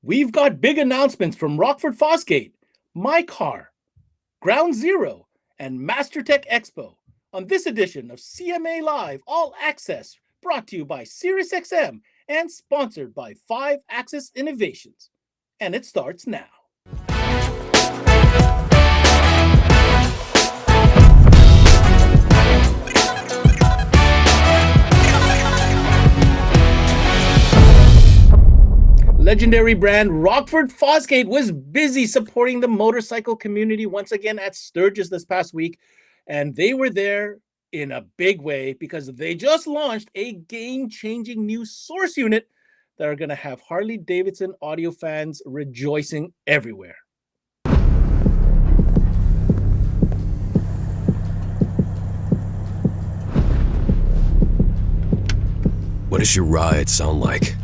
We've got big announcements from Rockford FOSGATE, My Car, Ground Zero, and MASTERTECH EXPO on this edition of CMA Live All Access, brought to you by SiriusXM and sponsored by 5-Axis Innovations. And it starts now. Legendary brand Rockford FOSGATE was busy supporting the motorcycle community once again at Sturgis this past week, and they were there in a big way because they just launched a game-changing new source unit that are going to have Harley-Davidson audio fans rejoicing everywhere. What does your ride sound like?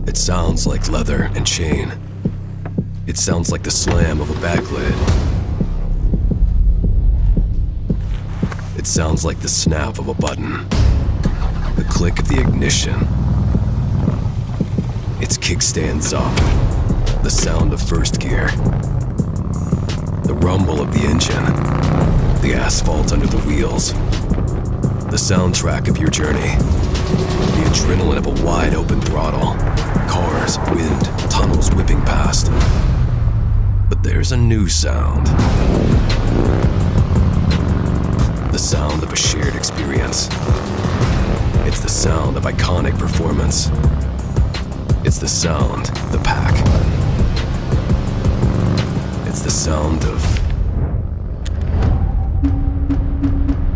It sounds like leather and chain. It sounds like the slam of a bag lid. It sounds like the snap of a button, the click of the ignition. Its kickstands up, the sound of first gear, the rumble of the engine, the asphalt under the wheels, the soundtrack of your journey, the adrenaline of a wide open throttle, cars, wind, tunnels whipping past. But there's a new sound. The sound of a shared experience. It's the sound of iconic performance. It's the sound of the pack. It's the sound of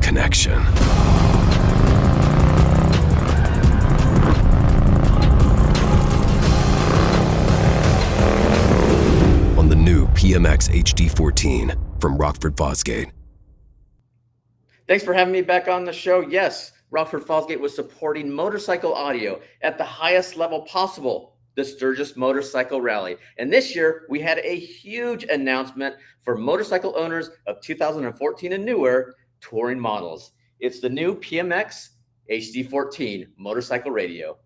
connection. On the new PMX HD14 from Rockford FOSGATE. Thanks for having me back on the show. Yes, Rockford FOSGATE was supporting motorcycle audio at the highest level possible, the Sturgis Motorcycle Rally. And this year, we had a huge announcement for motorcycle owners of 2014 and newer touring models. It's the new PMX HD14 motorcycle radio.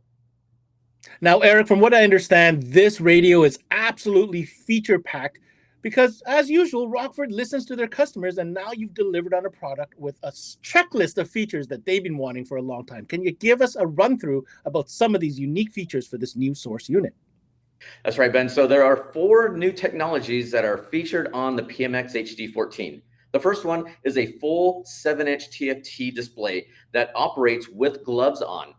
Now, Eric, from what I understand, this radio is absolutely feature-packed because, as usual, Rockford listens to their customers, and now you've delivered on a product with a checklist of features that they've been wanting for a long time. Can you give us a run-through about some of these unique features for this new source unit? That's right, Ben. So there are 4 new technologies that are featured on the PMX HD14. The first one is a full 7-inch TFT display that operates with gloves on.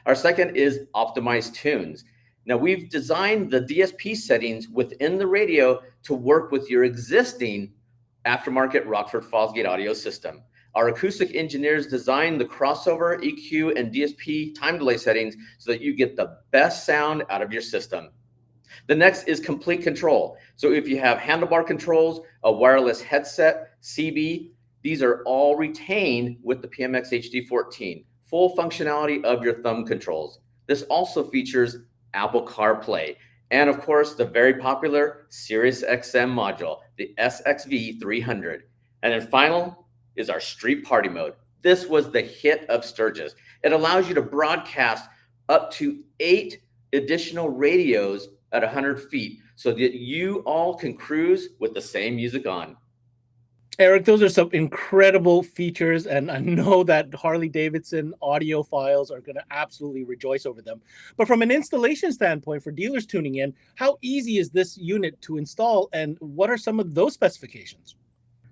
Our second is optimized tunes. Now, we've designed the DSP settings within the radio to work with your existing aftermarket Rockford FOSGATE audio system. Our acoustic engineers designed the crossover, EQ, and DSP time delay settings so that you get the best sound out of your system. The next is complete control. So if you have handlebar controls, a wireless headset, CB, these are all retained with the PMX HD14. Full functionality of your thumb controls. This also features Apple CarPlay, and of course, the very popular SiriusXM module, the SXV300. And then final is our street party mode. This was the hit of Sturgis. It allows you to broadcast up to 8 additional radios at 100 feet so that you all can cruise with the same music on. Eric, those are some incredible features, and I know that Harley-Davidson audiophiles are going to absolutely rejoice over them. But from an installation standpoint, for dealers tuning in, how easy is this unit to install, and what are some of those specifications?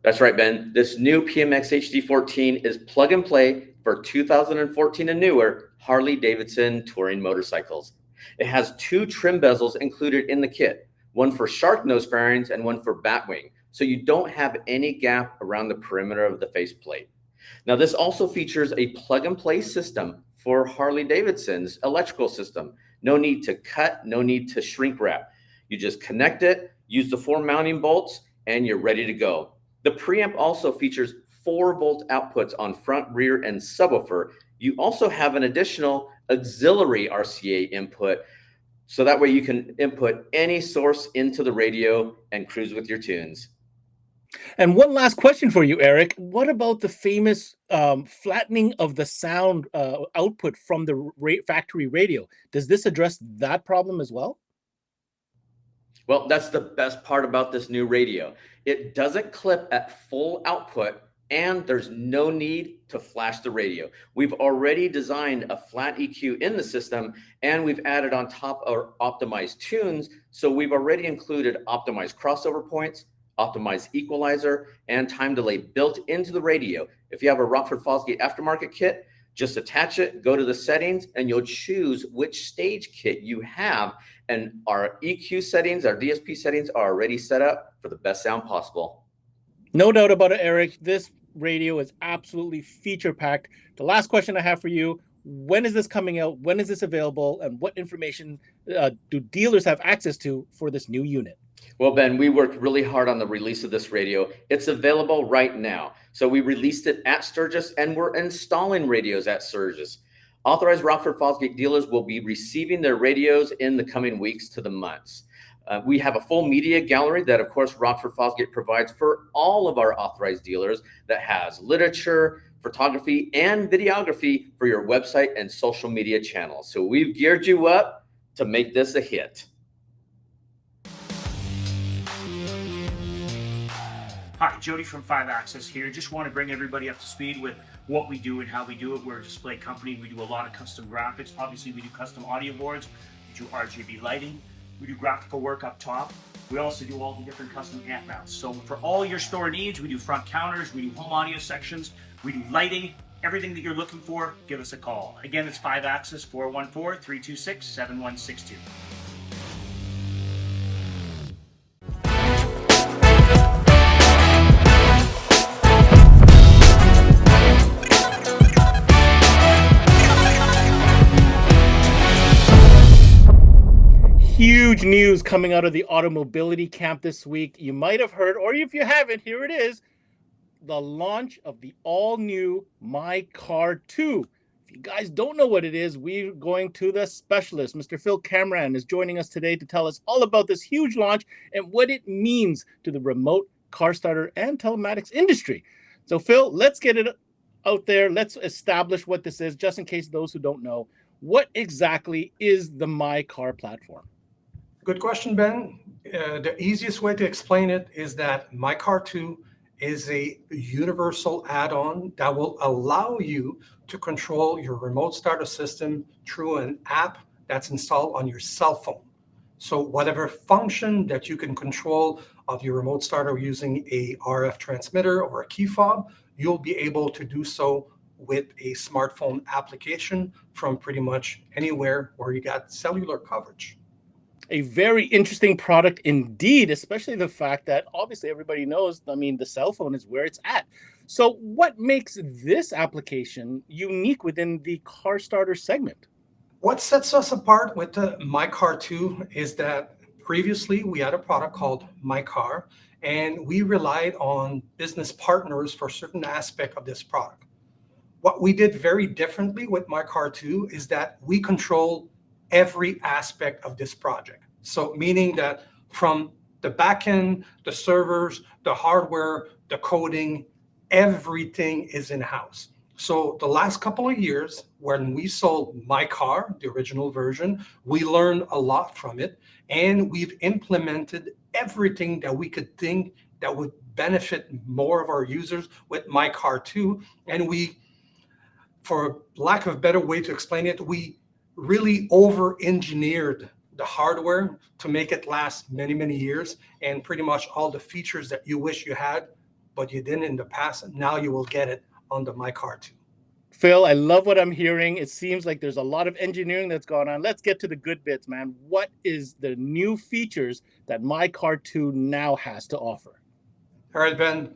That's right, Ben. This new PMX HD14 is plug and play for 2014 and newer Harley-Davidson touring motorcycles. It has 2 trim bezels included in the kit, one for shark nose fairings and one for batwing, so you don't have any gap around the perimeter of the faceplate. Now, this also features a plug-and-play system for Harley-Davidson's electrical system. No need to cut, no need to shrink wrap. You just connect it, use the 4 mounting bolts, and you're ready to go. The preamp also features 4-volt outputs on front, rear, and subwoofer. You also have an additional auxiliary RCA input, so that way you can input any source into the radio and cruise with your tunes. And one last question for you, Eric. What about the famous flattening of the sound output from the factory radio? Does this address that problem as well? Well, that's the best part about this new radio. It doesn't clip at full output, and there's no need to flash the radio. We've already designed a flat EQ in the system, and we've added on top our optimized tunes. So we've already included optimized crossover points, optimized equalizer, and time delay built into the radio. If you have a Rockford Fosgate aftermarket kit, just attach it, go to the settings, and you'll choose which stage kit you have. And our EQ settings, our DSP settings are already set up for the best sound possible. No doubt about it, Eric. This radio is absolutely feature-packed. The last question I have for you, when is this coming out? When is this available? And what information do dealers have access to for this new unit? Well, Ben, we worked really hard on the release of this radio. It's available right now. So we released it at Sturgis, and we're installing radios at Sturgis. Authorized Rockford Fosgate dealers will be receiving their radios in the coming weeks to the months. We have a full media gallery that, of course, Rockford Fosgate provides for all of our authorized dealers that has literature, photography, and videography for your website and social media channels. So we've geared you up to make this a hit. Hi, Jody from 5 Access here. Just want to bring everybody up to speed with what we do and how we do it. We're a display company. We do a lot of custom graphics. Obviously, we do custom audio boards. We do RGB lighting. We do graphical work up top. We also do all the different custom amp mounts. So for all your store needs, we do front counters, we do home audio sections, we do lighting, everything that you're looking for, give us a call. Again, it's 5 Access, 414-326-7162. Huge news coming out of the automobility camp this week. You might have heard, or if you haven't, here it is, the launch of the all-new My Car 2. If you guys don't know what it is, we're going to the specialist. Mr. Phil Cameron is joining us today to tell us all about this huge launch and what it means to the remote car starter and telematics industry. So Phil, let's get it out there. Let's establish what this is, just in case those who don't know. What exactly is the My Car platform? Good question, Ben. The easiest way to explain it is that My Car 2 is a universal add-on that will allow you to control your remote starter system through an app that's installed on your cell phone. So whatever function that you can control of your remote starter using a RF transmitter or a key fob, you'll be able to do so with a smartphone application from pretty much anywhere where you got cellular coverage. A very interesting product indeed, especially the fact that obviously everybody knows, I mean, the cell phone is where it's at. So what makes this application unique within the car starter segment? What sets us apart with the My Car 2 is that previously we had a product called My Car, and we relied on business partners for certain aspect of this product. What we did very differently with My Car 2 is that we control every aspect of this project. So meaning that from the backend, the servers, the hardware, the coding, everything is in-house. So the last couple of years, when we sold My Car, the original version, we learned a lot from it, and we've implemented everything that we could think that would benefit more of our users with My Car 2. And we, for lack of a better way to explain it, we really over-engineered the hardware to make it last many, many years, and pretty much all the features that you wish you had, but you didn't in the past, now you will get it on the My Car 2. Phil, I love what I'm hearing. It seems like there's a lot of engineering that's gone on. Let's get to the good bits, man. What is the new features that My Car 2 now has to offer? All right, Ben.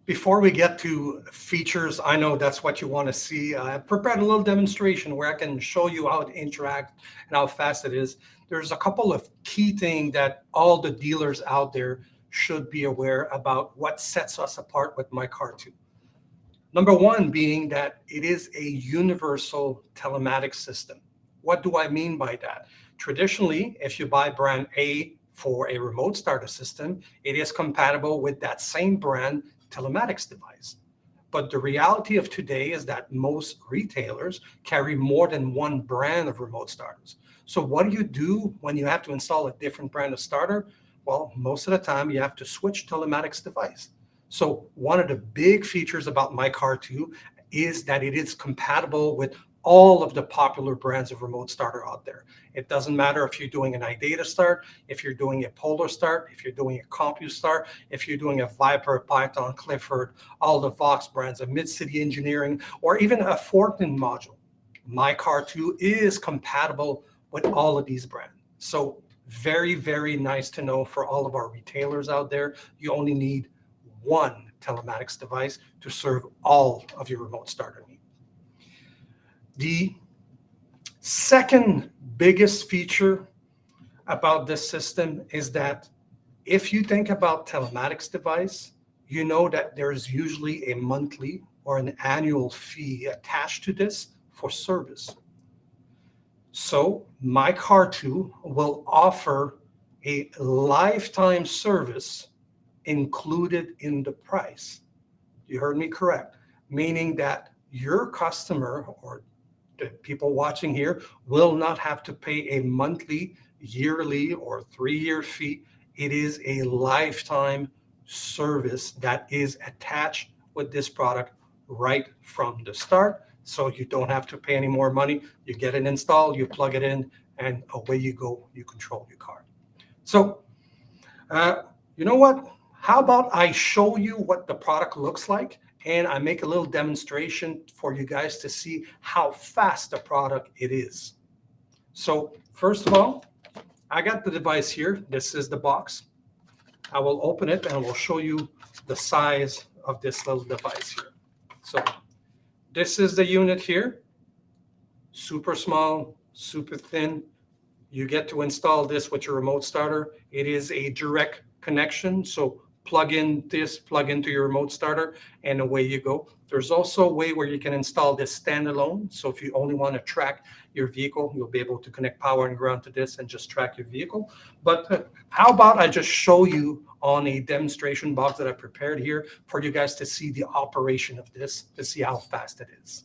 Before we get to features, I know that's what you want to see. I prepared a little demonstration where I can show you how it interacts and how fast it is. There's a couple of key things that all the dealers out there should be aware about what sets us apart with My Car 2. Number one being that it is a universal telematics system. What do I mean by that? Traditionally, if you buy brand A for a remote starter system, it is compatible with that same brand telematics device. But the reality of today is that most retailers carry more than one brand of remote starters. So what do you do when you have to install a different brand of starter? Well, most of the time you have to switch telematics device. So one of the big features about MyCar 2 is that it is compatible with all of the popular brands of remote starter out there. It doesn't matter if you're doing an iData start, if you're doing a Polar start, if you're doing a CompuStart, if you're doing a Viper, Python, Clifford, all the Vox brands, a Mid-City Engineering, or even a Fortin module. MyCar 2 is compatible with all of these brands. So very, very nice to know for all of our retailers out there. You only need one telematics device to serve all of your remote starter needs. The second biggest feature about this system is that if you think about telematics device, you know that there's usually a monthly or an annual fee attached to this for service. So MyCar 2 will offer a lifetime service included in the price. You heard me correct, meaning that your customer or the people watching here will not have to pay a monthly, yearly, or 3-year fee. It is a lifetime service that is attached with this product right from the start. So you don't have to pay any more money. You get it installed, you plug it in, and away you go. You control your car. So you know what? How about I show you what the product looks like, and I make a little demonstration for you guys to see how fast the product it is. So first of all, I got the device here. This is the box. I will open it and we'll show you the size of this little device here. So this is the unit here. Super small, super thin. You get to install this with your remote starter. It is a direct connection. So plug in this, plug into your remote starter, and away you go. There's also a way where you can install this standalone. So if you only want to track your vehicle, you'll be able to connect power and ground to this and just track your vehicle. But how about I just show you on a demonstration box that I prepared here for you guys to see the operation of this, to see how fast it is.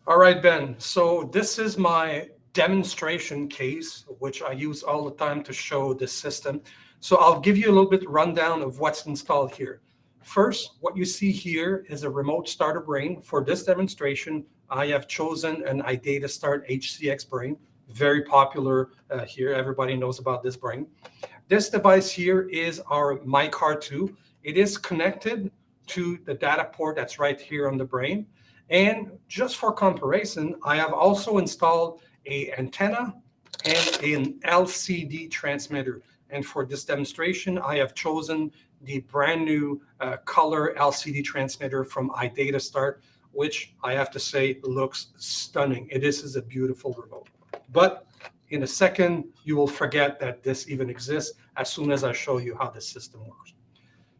All right, Ben. So this is my demonstration case, which I use all the time to show this system. So I'll give you a little bit rundown of what's installed here. First, what you see here is a remote starter brain. For this demonstration, I have chosen an iData Start HCX brain, very popular here. Everybody knows about this brain. This device here is our MyCar 2. It is connected to the data port that's right here on the brain. And just for comparison, I have also installed an antenna and an LCD transmitter. And for this demonstration, I have chosen the brand new color LCD transmitter from iData Start, which I have to say looks stunning. This is a beautiful remote. But in a second, you will forget that this even exists as soon as I show you how this system works.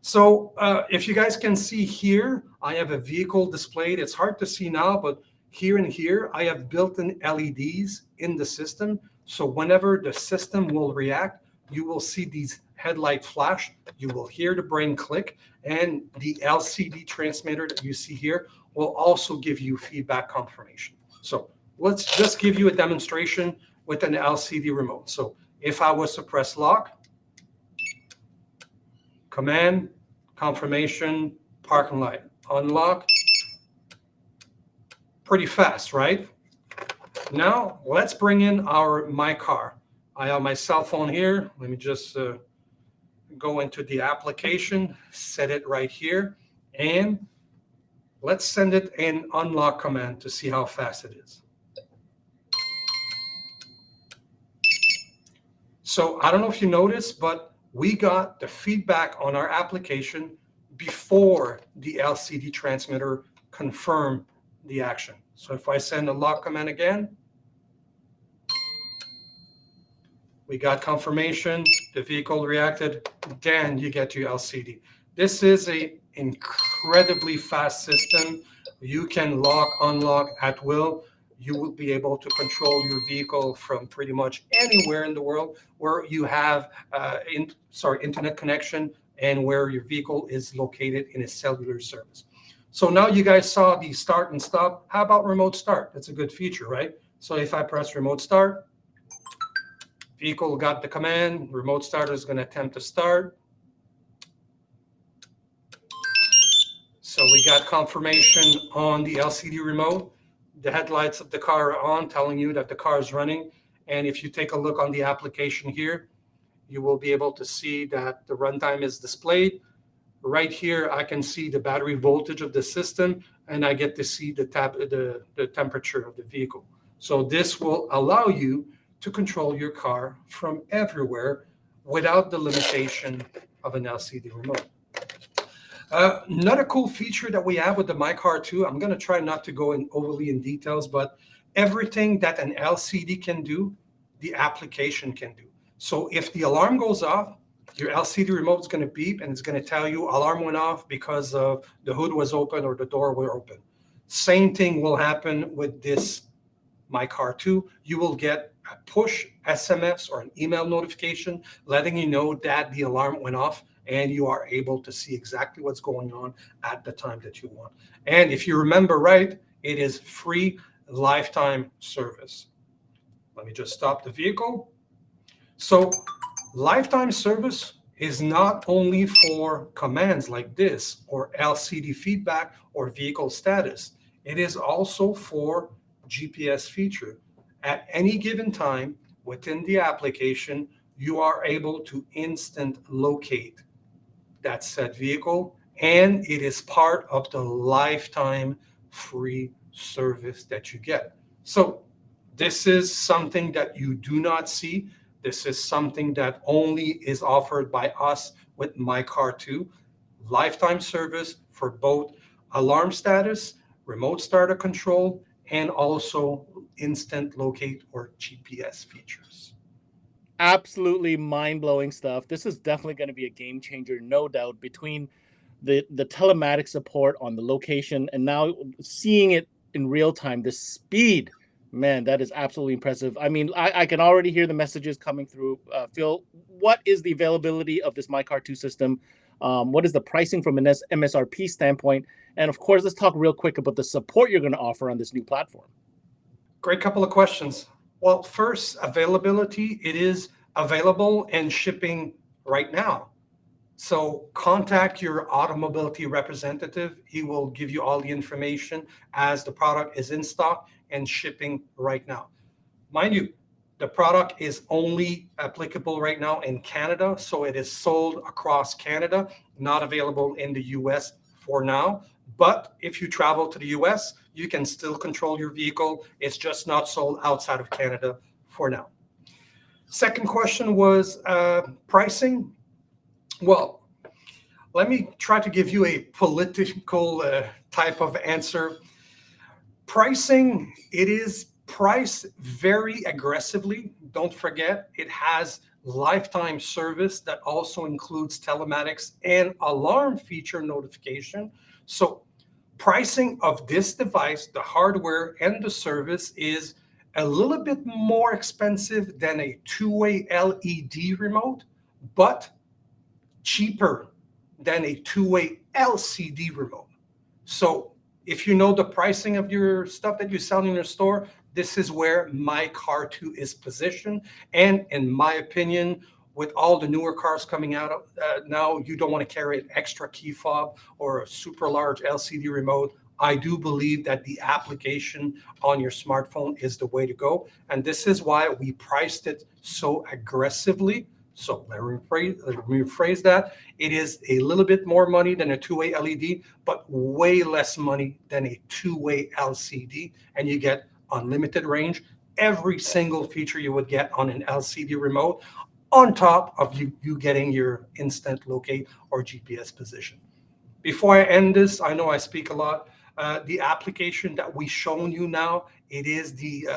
So if you guys can see here, I have a vehicle displayed. It's hard to see now, but here and here, I have built-in LEDs in the system. So whenever the system will react, you will see these headlight flash, you will hear the brain click, and the LCD transmitter that you see here will also give you feedback confirmation. So let's just give you a demonstration with an LCD remote. So if I was to press lock, command, confirmation, parking light, unlock, pretty fast, right? Now let's bring in our MyCar. I have my cell phone here. Let me just go into the application, set it right here, and let's send it an unlock command to see how fast it is. So I don't know if you noticed, but we got the feedback on our application before the LCD transmitter confirmed the action. So if I send a lock command again, we got confirmation, the vehicle reacted, then you get your LCD. This is an incredibly fast system. You can lock, unlock at will. you will be able to control your vehicle from pretty much anywhere in the world where you have internet connection and where your vehicle is located in a cellular service. So now you guys saw the start and stop. How about remote start? That's a good feature, right? So if I press remote start, vehicle got the command, remote starter is going to attempt to start. So we got confirmation on the LCD remote. The headlights of the car are on, telling you that the car is running. And if you take a look on the application here, you will be able to see that the runtime is displayed. Right here, I can see the battery voltage of the system, and I get to see the temperature of the vehicle. So this will allow you to control your car from everywhere without the limitation of an LCD remote. Another cool feature that we have with the MyCar 2, I'm going to try not to go in overly in details, but everything that an LCD can do, the application can do. So if the alarm goes off, your LCD remote is going to beep and it's going to tell you alarm went off because of the hood was open or the door was open. Same thing will happen with this MyCar 2. You will get a push SMS or an email notification letting you know that the alarm went off, and you are able to see exactly what's going on at the time that you want. And if you remember right, it is free lifetime service. Let me just stop the vehicle. So lifetime service is not only for commands like this or LCD feedback or vehicle status. It is also for GPS feature. At any given time within the application, you are able to instant locate that said vehicle, and it is part of the lifetime free service that you get. So this is something that you do not see. This is something that only is offered by us with MyCar 2. Lifetime service for both alarm status, remote starter control, and also instant locate or GPS features. Absolutely mind-blowing stuff. This is definitely going to be a game changer, no doubt, between the telematic support on the location and now seeing it in real time. The speed, man, that is absolutely impressive. I mean, I can already hear the messages coming through. Phil, what is the availability of this MyCar 2 system? What is the pricing from an MSRP standpoint? And of course, let's talk real quick about the support you're going to offer on this new platform. Great couple of questions. Well, first, availability. It is available and shipping right now. So contact your automobility representative. He will give you all the information as the product is in stock and shipping right now. Mind you, the product is only applicable right now in Canada, so it is sold across Canada, not available in the US for now. But if you travel to the US, you can still control your vehicle. It's just not sold outside of Canada for now. Second question was pricing. Well, let me try to give you a political type of answer. Pricing, it is priced very aggressively. Don't forget, it has lifetime service that also includes telematics and alarm feature notification. So pricing of this device, the hardware and the service, is a little bit more expensive than a two-way LED remote, but cheaper than a two-way LCD remote. So if you know the pricing of your stuff that you sell in your store, this is where MyCar 2 is positioned. And in my opinion, with all the newer cars coming out now, you don't want to carry an extra key fob or a super large LCD remote. I do believe that the application on your smartphone is the way to go. And this is why we priced it so aggressively. So let me rephrase that. It is a little bit more money than a two-way LED, but way less money than a two-way LCD. And you get unlimited range, every single feature you would get on an LCD remote, on top of you getting your instant locate or GPS position. Before I end this, I know I speak a lot. The application that we've shown you now, it is the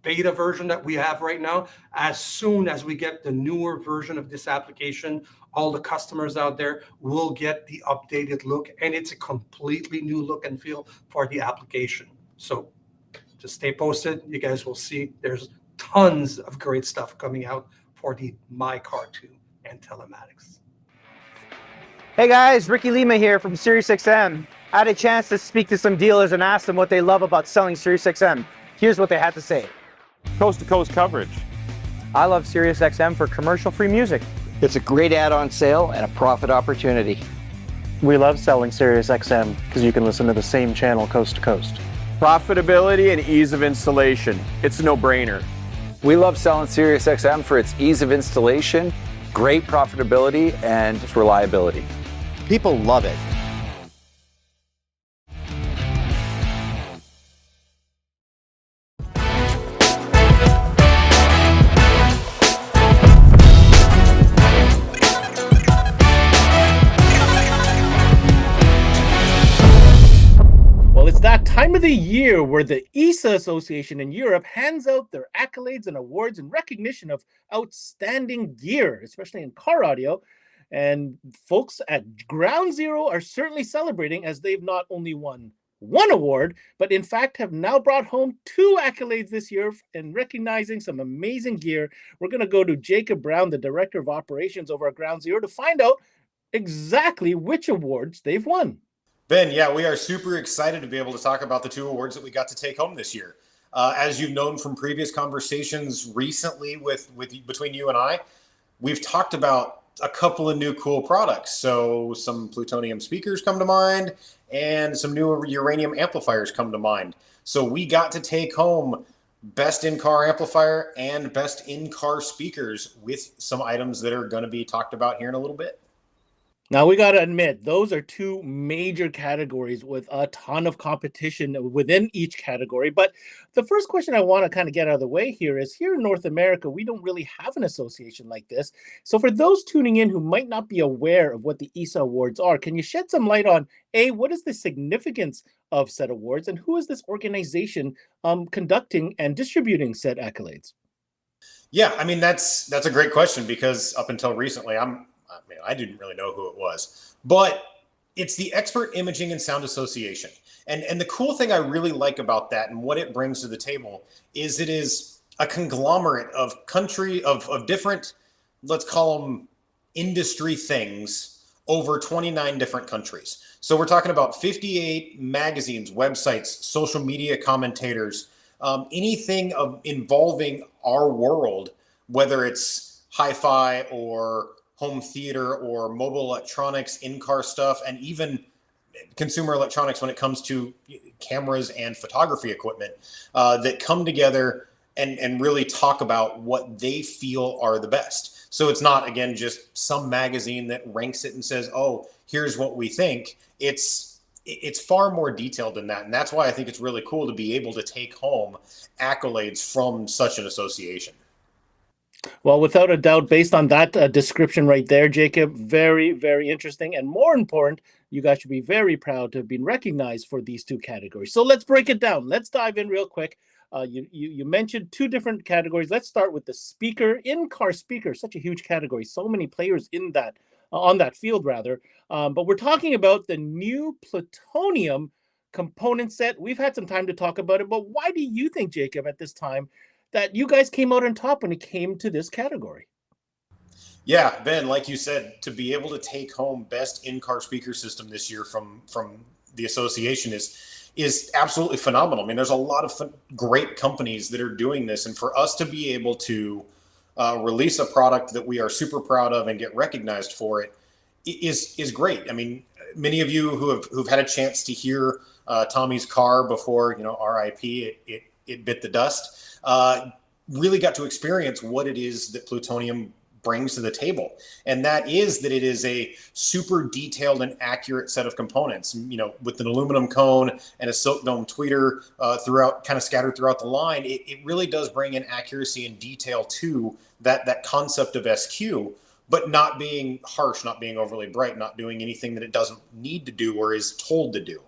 beta version that we have right now. As soon as we get the newer version of this application, all the customers out there will get the updated look, and it's a completely new look and feel for the application. So just stay posted. You guys will see there's tons of great stuff coming out for the My Car 2 and telematics. Hey guys, Ricky Lima here from SiriusXM. I had a chance to speak to some dealers and ask them what they love about selling SiriusXM. Here's what they had to say. Coast-to-coast coverage. I love SiriusXM for commercial-free music. It's a great add-on sale and a profit opportunity. We love selling SiriusXM because you can listen to the same channel coast to coast. Profitability and ease of installation. It's a no-brainer. We love selling SiriusXM for its ease of installation, great profitability, and reliability. People love it. It's that time of the year where the ESA Association in Europe hands out their accolades and awards in recognition of outstanding gear, especially in car audio. And folks at Ground Zero are certainly celebrating, as they've not only won one award, but in fact have now brought home 2 accolades this year in recognizing some amazing gear. We're going to go to Jacob Brown, the Director of Operations over at Ground Zero, to find out exactly which awards they've won. Ben, yeah, we are super excited to be able to talk about the 2 awards that we got to take home this year. As you've known from previous conversations recently between you and I, we've talked about a couple of new cool products. So some plutonium speakers come to mind and some new uranium amplifiers come to mind. So we got to take home best in-car amplifier and best in-car speakers with some items that are going to be talked about here in a little bit. Now, we got to admit, those are 2 major categories with a ton of competition within each category. But the first question I want to kind of get out of the way here is, here in North America, we don't really have an association like this. So for those tuning in who might not be aware of what the ESA Awards are, can you shed some light on, A, what is the significance of said awards, and who is this organization conducting and distributing said accolades? Yeah, I mean, that's a great question, because up until recently, I didn't really know who it was, but it's the Expert Imaging and Sound Association. And the cool thing I really like about that and what it brings to the table is it is a conglomerate of different, let's call them industry things, over 29 different countries. So we're talking about 58 magazines, websites, social media commentators, anything involving our world, whether it's hi-fi or home theater or mobile electronics, in-car stuff, and even consumer electronics when it comes to cameras and photography equipment that come together and really talk about what they feel are the best. So it's not, again, just some magazine that ranks it and says, oh, here's what we think. It's far more detailed than that. And that's why I think it's really cool to be able to take home accolades from such an association. Well, without a doubt, based on that description right there, Jacob, very, very interesting. And more important, you guys should be very proud to have been recognized for these 2 categories. So let's break it down. Let's dive in real quick. You mentioned 2 different categories. Let's start with the speaker, in-car speaker, such a huge category. So many players in that, on that field rather. But we're talking about the new plutonium component set. We've had some time to talk about it, but why do you think, Jacob, at this time, that you guys came out on top when it came to this category? Yeah, Ben, like you said, to be able to take home best in-car speaker system this year from the association is absolutely phenomenal. I mean, there's a lot of great companies that are doing this, and for us to be able to release a product that we are super proud of and get recognized for it is great. I mean, many of you who've had a chance to hear Tommy's car before, RIP, it bit the dust. Really got to experience what it is that plutonium brings to the table. And that is that it is a super detailed and accurate set of components, with an aluminum cone and a silk dome tweeter scattered throughout the line. It really does bring in accuracy and detail to that concept of SQ, but not being harsh, not being overly bright, not doing anything that it doesn't need to do or is told to do.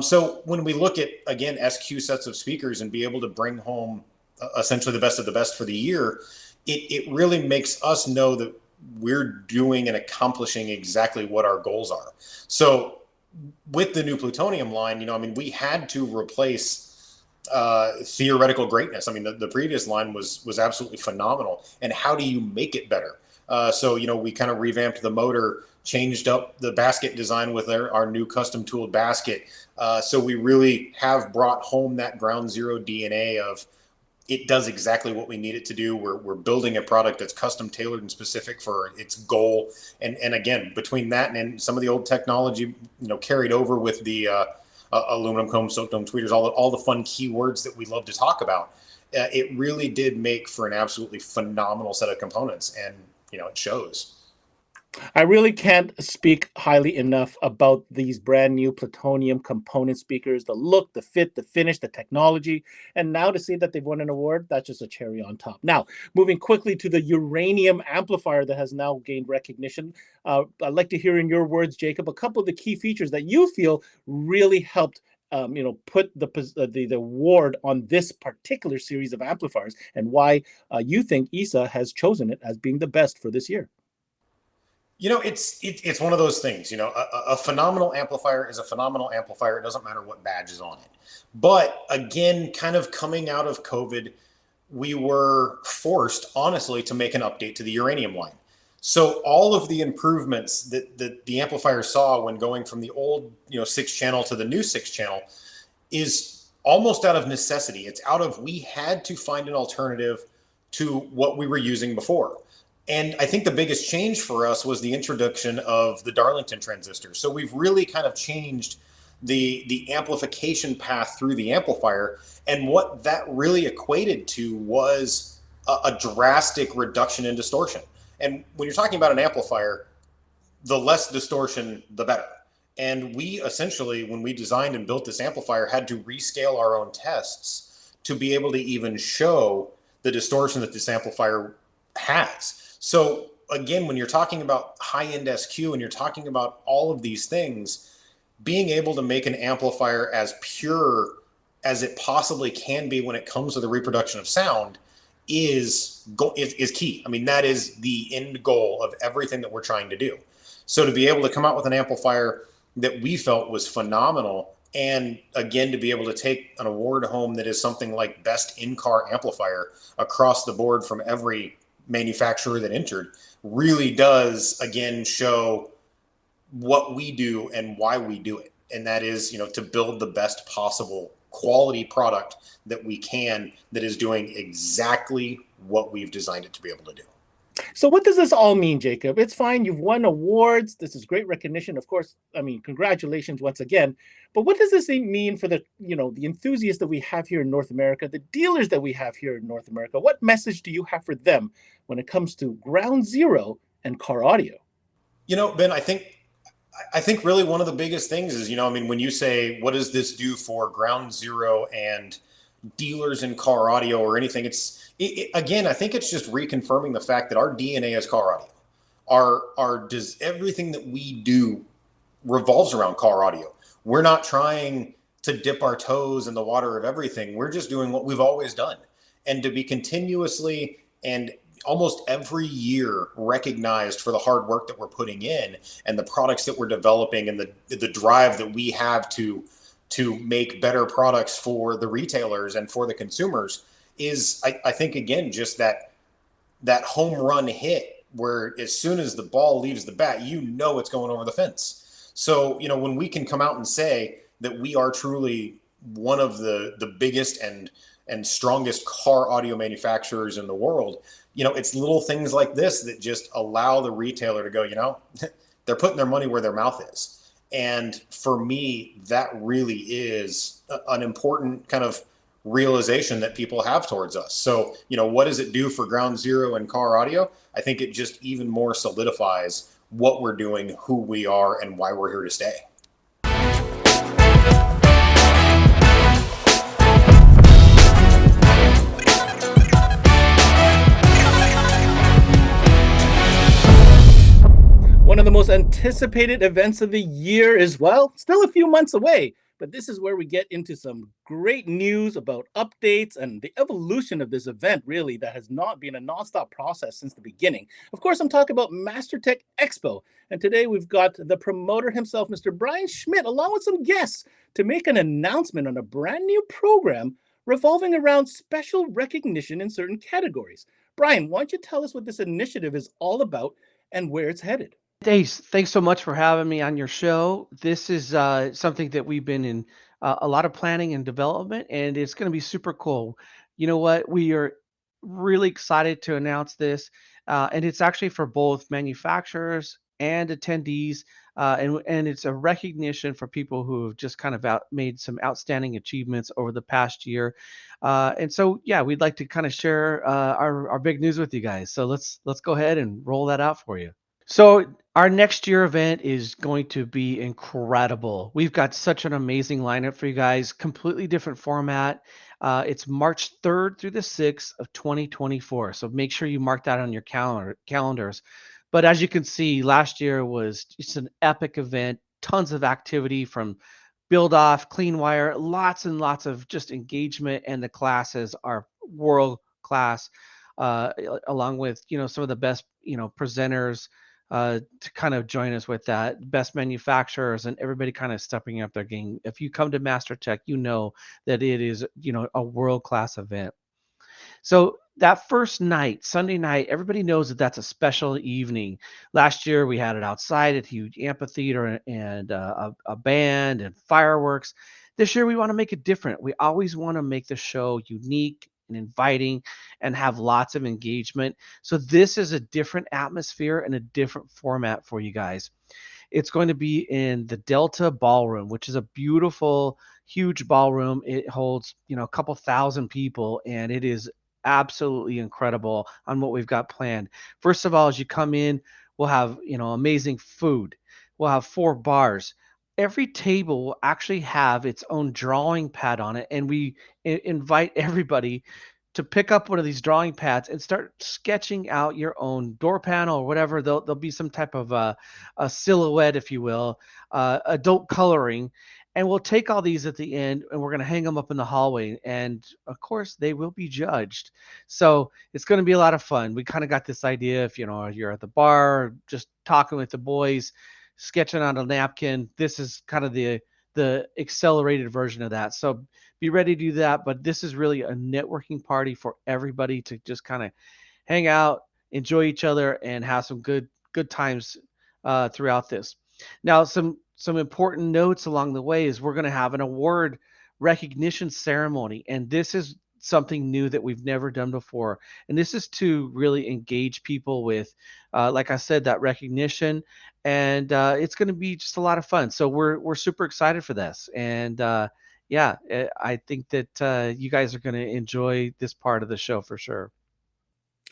So when we look at, again, SQ sets of speakers and be able to bring home essentially the best of the best for the year, it really makes us know that we're doing and accomplishing exactly what our goals are. So with the new plutonium line, we had to replace theoretical greatness. I mean, the previous line was absolutely phenomenal. And how do you make it better? So, we kind of revamped the motor, changed up the basket design with our new custom tooled basket. So we really have brought home that ground zero DNA of it does exactly what we need it to do. We're building a product that's custom tailored and specific for its goal. And again, between that and some of the old technology, carried over with the aluminum comb, soap dome tweeters, all the fun keywords that we love to talk about. It really did make for an absolutely phenomenal set of components, and it shows. I really can't speak highly enough about these brand new plutonium component speakers, the look, the fit, the finish, the technology. And now to see that they've won an award, that's just a cherry on top. Now, moving quickly to the uranium amplifier that has now gained recognition. I'd like to hear in your words, Jacob, a couple of the key features that you feel really helped put the award on this particular series of amplifiers, and why you think ESA has chosen it as being the best for this year. It's one of those things. A phenomenal amplifier is a phenomenal amplifier. It doesn't matter what badge is on it. But again, kind of coming out of COVID, we were forced, honestly, to make an update to the uranium line. So all of the improvements that the amplifier saw when going from the old 6-channel to the new 6-channel is almost out of necessity. It's out of, we had to find an alternative to what we were using before. And I think the biggest change for us was the introduction of the Darlington transistor. So we've really kind of changed the amplification path through the amplifier. And what that really equated to was a drastic reduction in distortion. And when you're talking about an amplifier, the less distortion, the better. And we essentially, when we designed and built this amplifier, had to rescale our own tests to be able to even show the distortion that this amplifier has. So again, when you're talking about high-end SQ and you're talking about all of these things, being able to make an amplifier as pure as it possibly can be when it comes to the reproduction of sound is key. I mean, that is the end goal of everything that we're trying to do. So to be able to come out with an amplifier that we felt was phenomenal, and again, to be able to take an award home that is something like best in-car amplifier across the board from every manufacturer that entered, really does again show what we do and why we do it. And that is, to build the best possible quality product that we can, that is doing exactly what we've designed it to be able to do. So what does this all mean, Jacob? It's fine. You've won awards. This is great recognition. Of course, congratulations once again. But what does this mean for the enthusiasts that we have here in North America, the dealers that we have here in North America? What message do you have for them when it comes to ground zero and car audio? Ben, I think really one of the biggest things is, when you say, what does this do for ground zero and dealers in car audio or anything, again, I think it's just reconfirming the fact that our DNA is car audio. Does everything that we do revolves around car audio. We're not trying to dip our toes in the water of everything. We're just doing what we've always done. And to be continuously and almost every year recognized for the hard work that we're putting in and the products that we're developing and the drive that we have to make better products for the retailers and for the consumers is, I think, again, just that home run hit where as soon as the ball leaves the bat, it's going over the fence. So, when we can come out and say that we are truly one of the biggest and strongest car audio manufacturers in the world, it's little things like this that just allow the retailer to go, they're putting their money where their mouth is. And for me, that really is an important kind of realization that people have towards us. So, what does it do for ground zero and car audio? I think it just even more solidifies what we're doing, who we are, and why we're here to stay. One of the most anticipated events of the year is, still a few months away. But this is where we get into some great news about updates and the evolution of this event, really, that has not been a nonstop process since the beginning. Of course, I'm talking about MASTERTECH EXPO. And today we've got the promoter himself, Mr. Brian Schmidt, along with some guests to make an announcement on a brand new program revolving around special recognition in certain categories. Brian, why don't you tell us what this initiative is all about and where it's headed? Thanks so much for having me on your show. This is something that we've been in a lot of planning and development, and it's going to be super cool. You know what? We are really excited to announce this, and it's actually for both manufacturers and attendees, and it's a recognition for people who have just kind of made some outstanding achievements over the past year. And so, yeah, we'd like to kind of share our big news with you guys. So let's go ahead and roll that out for you. So our next year event is going to be incredible. We've got such an amazing lineup for you guys, completely different format. It's March 3rd through the 6th of 2024. So make sure you mark that on your calendars. But as you can see, last year was just an epic event, tons of activity from build off, clean wire, lots and lots of just engagement, and the classes are world class, along with, some of the best, presenters to kind of join us with that, best manufacturers and everybody kind of stepping up their game. If you come to MASTERTECH, you know that it is, a world-class event. So that first night, Sunday night, everybody knows that that's a special evening. Last year, we had it outside at a huge amphitheater and a band and fireworks. This year, we want to make it different. We always want to make the show unique and inviting and have lots of engagement. So this is a different atmosphere and a different format for you guys. It's going to be in the Delta Ballroom, which is a beautiful, huge ballroom. It holds, a couple thousand people, and it is absolutely incredible on what we've got planned. First of all, as you come in, we'll have, amazing food. We'll have 4 bars. Every table will actually have its own drawing pad on it, and we invite everybody to pick up one of these drawing pads and start sketching out your own door panel or whatever. There'll be some type of a silhouette, if you will, adult coloring. And we'll take all these at the end and we're going to hang them up in the hallway. And of course, they will be judged. So it's going to be a lot of fun. We kind of got this idea if, you're at the bar, just talking with the boys, sketching on a napkin. This is kind of the accelerated version of that. So be ready to do that. But this is really a networking party for everybody to just kind of hang out, enjoy each other, and have some good times throughout this. Now, some important notes along the way is we're going to have an award recognition ceremony, and this is something new that we've never done before. And this is to really engage people with, like I said, that recognition, and it's going to be just a lot of fun. So we're super excited for this, and yeah, I think that you guys are going to enjoy this part of the show for sure.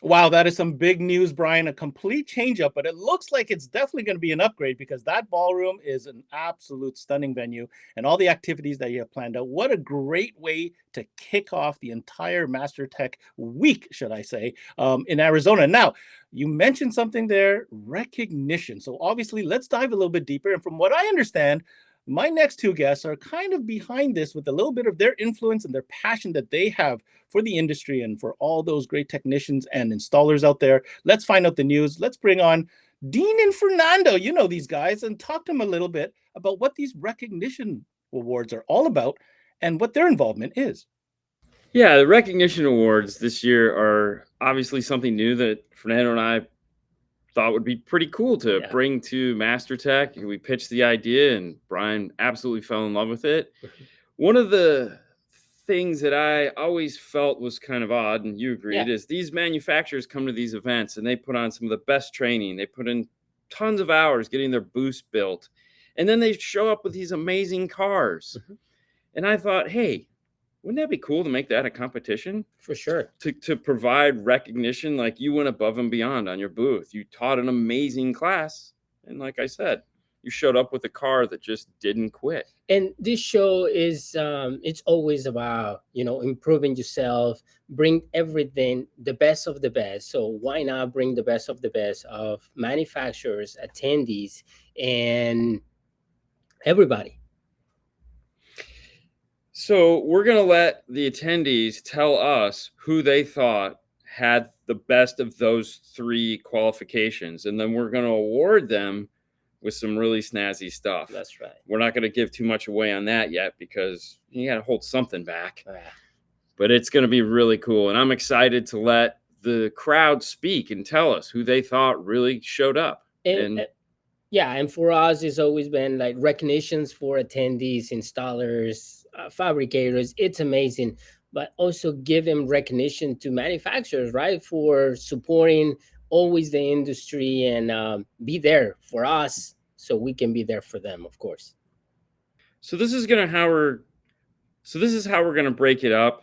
Wow, that is some big news, Brian. A complete change up, but it looks like it's definitely going to be an upgrade because that ballroom is an absolute stunning venue and all the activities that you have planned out. What a great way to kick off the entire MASTERTECH week, should I say, in Arizona. Now, you mentioned something there, recognition. So obviously, let's dive a little bit deeper. And from what I understand, my next 2 guests are kind of behind this with a little bit of their influence and their passion that they have for the industry and for all those great technicians and installers out there. Let's find out the news. Let's bring on Dean and Fernando. You know these guys, and talk to them a little bit about what these recognition awards are all about and what their involvement is. Yeah, the recognition awards this year are obviously something new that Fernando and I thought would be pretty cool to bring to MASTERTECH. We pitched the idea and Brian absolutely fell in love with it. One of the things that I always felt was kind of odd, and you agreed, is these manufacturers come to these events and they put on some of the best training. They put in tons of hours getting their booth built. And then they show up with these amazing cars. And I thought, hey, wouldn't that be cool to make that a competition? For sure. To provide recognition, like you went above and beyond on your booth. You taught an amazing class. And like I said, you showed up with a car that just didn't quit. And this show is, it's always about, improving yourself, bring everything, the best of the best. So why not bring the best of the best of manufacturers, attendees, and everybody? So we're going to let the attendees tell us who they thought had the best of those 3 qualifications. And then we're going to award them with some really snazzy stuff. That's right. We're not going to give too much away on that yet because you got to hold something back. but it's going to be really cool. And I'm excited to let the crowd speak and tell us who they thought really showed up. And yeah, and for us, it's always been like recognitions for attendees, installers, fabricators. It's amazing, but also give them recognition to manufacturers, right, for supporting always the industry and be there for us so we can be there for them, of course. So this is how we're going to break it up.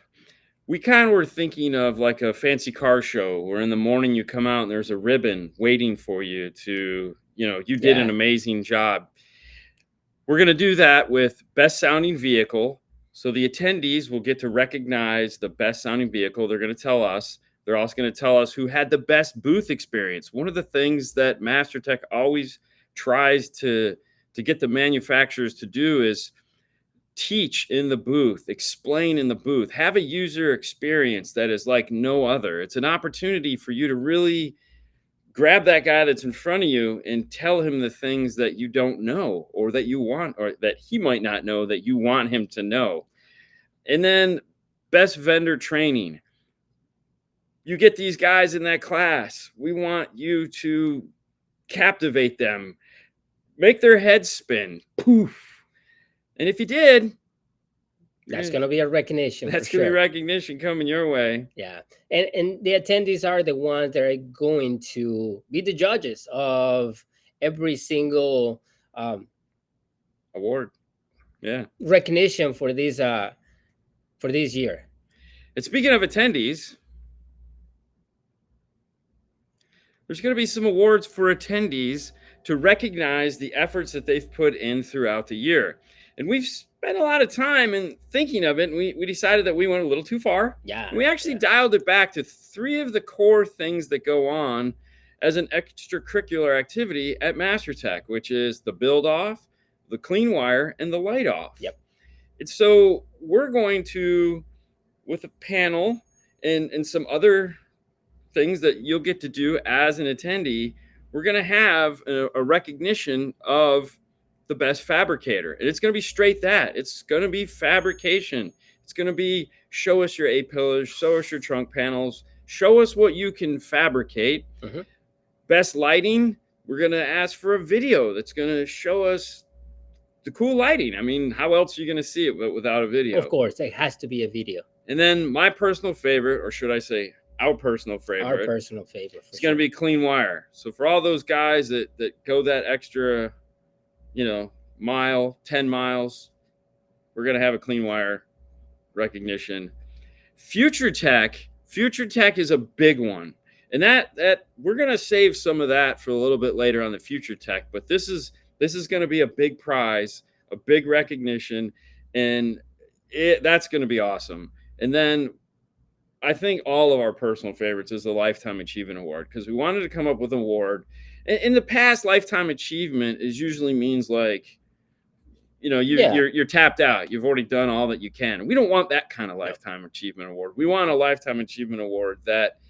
We kind of were thinking of like a fancy car show where in the morning you come out and there's a ribbon waiting for you to, you did an amazing job. We're going to do that with best sounding vehicle. So the attendees will get to recognize the best sounding vehicle. They're going to tell us. They're also going to tell us who had the best booth experience. One of the things that MasterTech always tries to get the manufacturers to do is teach in the booth, explain in the booth, have a user experience that is like no other. It's an opportunity for you to really grab that guy that's in front of you and tell him the things that you don't know or that you want, or that he might not know that you want him to know. And then best vendor training. You get these guys in that class. We want you to captivate them, make their heads spin, poof. And if you did, that's going to be a recognition. That's going to be recognition coming your way. Yeah. And the attendees are the ones that are going to be the judges of every single award. Yeah. Recognition for this year. And speaking of attendees, there's going to be some awards for attendees to recognize the efforts that they've put in throughout the year. And we've spent a lot of time in thinking of it, and we decided that we went a little too far. Yeah. And we actually dialed it back to 3 of the core things that go on as an extracurricular activity at MasterTech, which is the build off, the clean wire, and the light off. Yep. And so we're going to, with a panel and some other things that you'll get to do as an attendee, we're going to have a recognition of the best fabricator. And it's going to be straight that. It's going to be fabrication. It's going to be show us your A-pillars, show us your trunk panels, show us what you can fabricate. Mm-hmm. Best lighting, we're going to ask for a video that's going to show us the cool lighting. I mean, how else are you going to see it without a video? Of course, it has to be a video. And then my personal favorite, or should I say our personal favorite. Our personal favorite. It's going to be clean wire. So for all those guys that go that extra, mile, 10 miles, we're going to have a clean wire recognition. Future Tech is a big one. And that we're going to save some of that for a little bit later on the Future Tech, but this is going to be a big prize, a big recognition, and that's going to be awesome. And then I think all of our personal favorites is the Lifetime Achievement Award, because we wanted to come up with an award. In the past, Lifetime Achievement usually means like, you're tapped out. You've already done all that you can. We don't want that kind of Lifetime Achievement Award. We want a Lifetime Achievement Award that,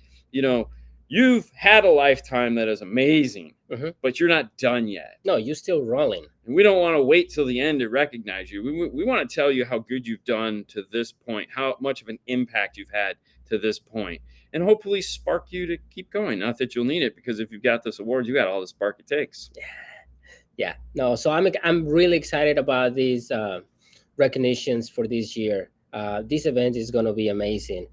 you've had a lifetime that is amazing, but you're not done yet. No, you're still rolling. And we don't want to wait till the end to recognize you. We want to tell you how good you've done to this point, how much of an impact you've had to this point, and hopefully spark you to keep going. Not that you'll need it, because if you've got this award, you got all the spark it takes. Yeah. No, so I'm really excited about these recognitions for this year. This event is going to be amazing.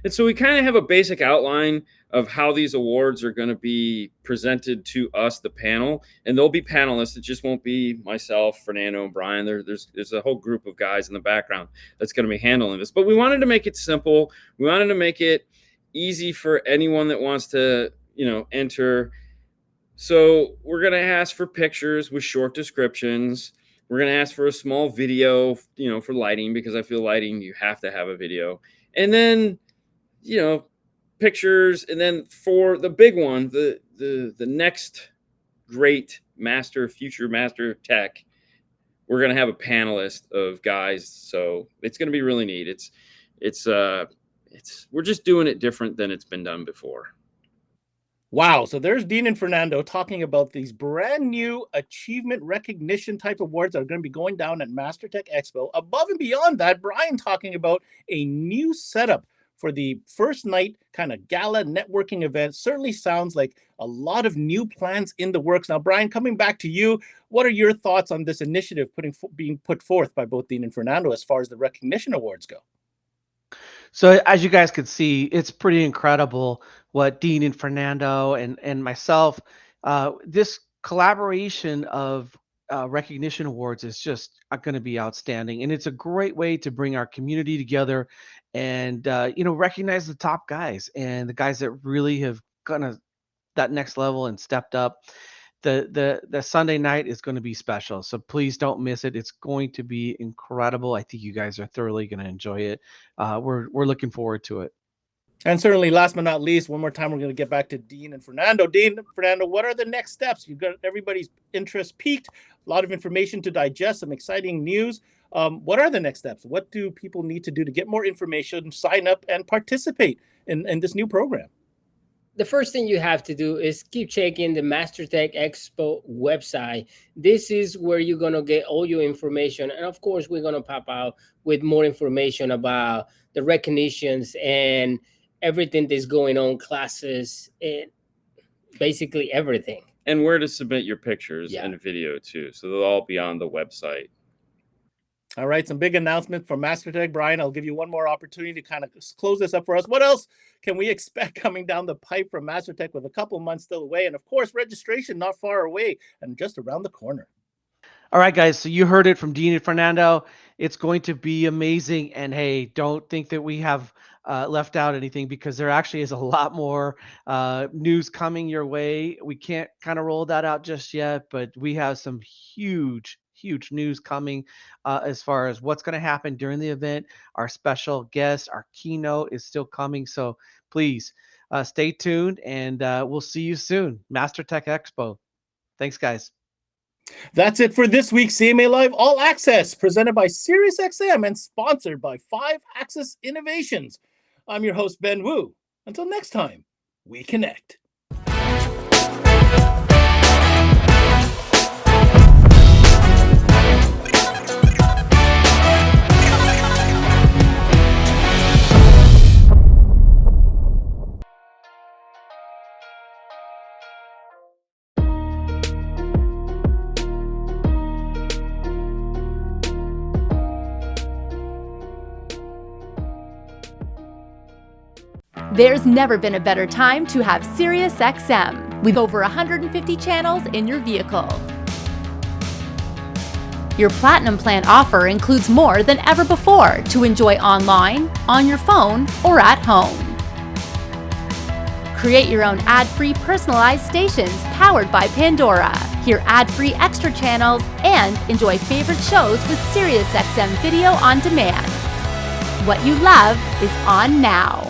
And so we kind of have a basic outline of how these awards are going to be presented to us, the panel, and there'll be panelists. It just won't be myself, Fernando, and Brian. There's a whole group of guys in the background that's going to be handling this. But we wanted to make it simple. We wanted to make it easy for anyone that wants to, enter. So we're going to ask for pictures with short descriptions. We're going to ask for a small video, for lighting, because I feel lighting, you have to have a video. And then, pictures. And then for the big one, the next great future MasterTech, we're going to have a panelist of guys. So it's going to be really neat. We're just doing it different than it's been done before. Wow. So there's Dean and Fernando talking about these brand new achievement recognition type awards that are going to be going down at MASTERTECH Expo. Above and beyond that, Brian talking about a new setup for the first night kind of gala networking event. Certainly sounds like a lot of new plans in the works. Now, Brian, coming back to you, what are your thoughts on this initiative being put forth by both Dean and Fernando as far as the recognition awards go? So as you guys could see, it's pretty incredible what Dean and Fernando and myself, this collaboration of recognition awards is just going to be outstanding. And it's a great way to bring our community together and, recognize the top guys and the guys that really have gone to that next level and stepped up. The Sunday night is going to be special, so please don't miss it. It's going to be incredible. I think you guys are thoroughly going to enjoy it. We're looking forward to it. And certainly, last but not least, one more time, we're going to get back to Dean and Fernando. Dean, Fernando, what are the next steps? You've got everybody's interest peaked, a lot of information to digest, some exciting news. What are the next steps? What do people need to do to get more information, sign up, and participate in this new program? The first thing you have to do is keep checking the MASTERTECH Expo website. This is where you're going to get all your information. And of course, we're going to pop out with more information about the recognitions and everything that's going on, classes, and basically everything. And where to submit your pictures and video too. So they'll all be on the website. All right, some big announcements from MASTERTECH. Brian, I'll give you one more opportunity to kind of close this up for us. What else can we expect coming down the pipe from MASTERTECH with a couple months still away? And of course, registration not far away and just around the corner. All right, guys, so you heard it from Dean and Fernando. It's going to be amazing. And hey, don't think that we have left out anything, because there actually is a lot more news coming your way. We can't kind of roll that out just yet, but we have some huge news coming as far as what's going to happen during the event. Our special guest, our keynote is still coming. So please stay tuned, and we'll see you soon. MASTERTECH Expo. Thanks, guys. That's it for this week's CMA Live All Access, presented by SiriusXM and sponsored by 5-Axis Innovations. I'm your host, Ben Wu. Until next time, we connect. There's never been a better time to have SiriusXM with over 150 channels in your vehicle. Your Platinum Plan offer includes more than ever before to enjoy online, on your phone, or at home. Create your own ad-free personalized stations powered by Pandora. Hear ad-free extra channels and enjoy favorite shows with SiriusXM Video on Demand. What you love is on now.